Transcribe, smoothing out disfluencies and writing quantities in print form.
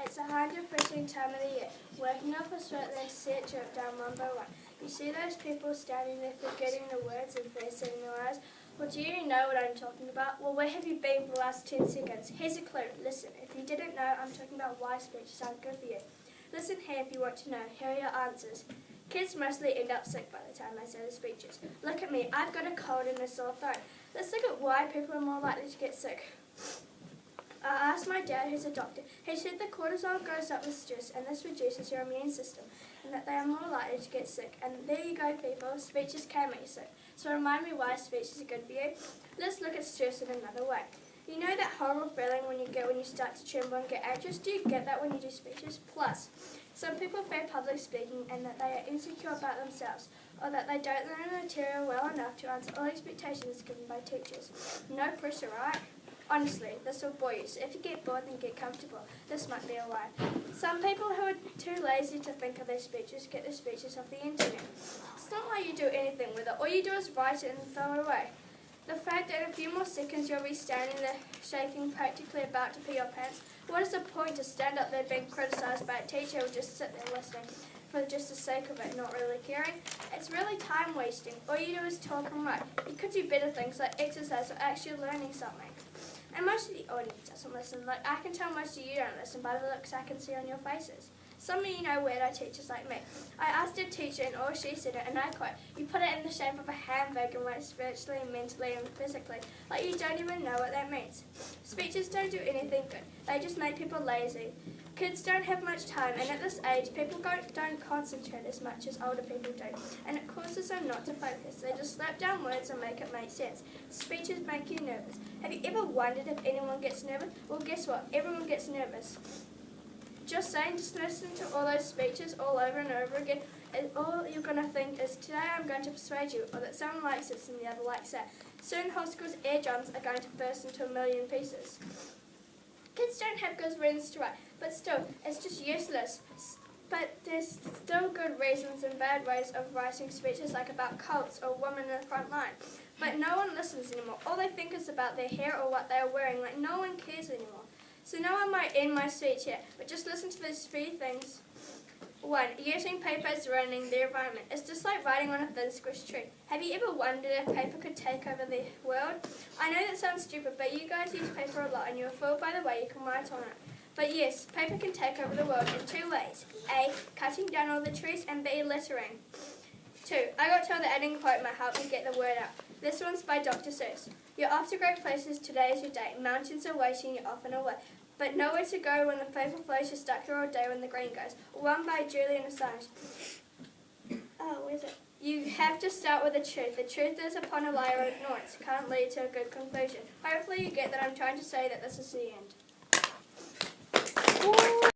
It's a hard, depressing time of the year. Waking up is what they set drip down one by one. You see those people standing there forgetting the words and fear setting their eyes? Well, do you know what I'm talking about? Well, where have you been for the last 10 seconds? Here's a clue. Listen, if you didn't know, I'm talking about why speeches aren't good for you. Listen here if you want to know. Here are your answers. Kids mostly end up sick by the time they say the speeches. Look at me. I've got a cold and a sore throat. Let's look at why people are more likely to get sick. I asked my dad, who's a doctor. He said the cortisol goes up with stress and this reduces your immune system and that they are more likely to get sick. And there you go, people. Speeches can make you sick. So remind me why speeches are good for you. Let's look at stress in another way. You know that horrible feeling when you start to tremble and get anxious? Do you get that when you do speeches? Plus, some people fear public speaking and that they are insecure about themselves or that they don't learn the material well enough to answer all expectations given by teachers. No pressure, right? Honestly, this will bore you, so if you get bored, then get comfortable. This might be a lie. Some people who are too lazy to think of their speeches get their speeches off the internet. It's not like you do anything with it. All you do is write it and throw it away. The fact that in a few more seconds you'll be standing there shaking, practically about to pee your pants. What is the point to stand up there being criticised by a teacher or just sit there listening for just the sake of it, not really caring? It's really time wasting. All you do is talk and write. You could do better things like exercise or actually learning something. And most of the audience doesn't listen. Like, I can tell most of you don't listen by the looks I can see on your faces. Some of you know weirdo teachers like me. I asked a teacher and all she said, and I quote, "You put it in the shape of a hamburger and write spiritually, mentally and physically." Like you don't even know what that means. Speeches don't do anything good. They just make people lazy. Kids don't have much time, and at this age, people don't concentrate as much as older people do, and it causes them not to focus. They just slap down words and make it make sense. Speeches make you nervous. Have you ever wondered if anyone gets nervous? Well, guess what? Everyone gets nervous. Just saying, just listen to all those speeches all over and over again, and all you're going to think is, today I'm going to persuade you, or that someone likes this and the other likes that. Soon high school's eardrums are going to burst into a million pieces. Kids don't have good reasons to write, but still, it's just useless. But there's still good reasons and bad ways of writing speeches, like about cults or women in the front line. But no one listens anymore. All they think is about their hair or what they are wearing, like no one cares anymore. So now I might end my speech here, but just listen to these three things. 1. Using paper as ruining the environment. It's just like writing on a thin squished tree. Have you ever wondered if paper could take over the world? I know that sounds stupid, but you guys use paper a lot and you're fooled by the way you can write on it. But yes, paper can take over the world in 2 ways. A. Cutting down all the trees, and B. Littering. 2. I got told that adding a quote might help me get the word out. This one's by Dr. Seuss. You're off to great places, today is your day. Mountains are waiting, you're off and away. But nowhere to go when the paper flows, you're stuck here all day when the green goes. One by Julian Assange. Oh, where's it? You have to start with the truth. The truth is upon a lie or ignorance can't lead to a good conclusion. Hopefully you get that I'm trying to say that this is the end.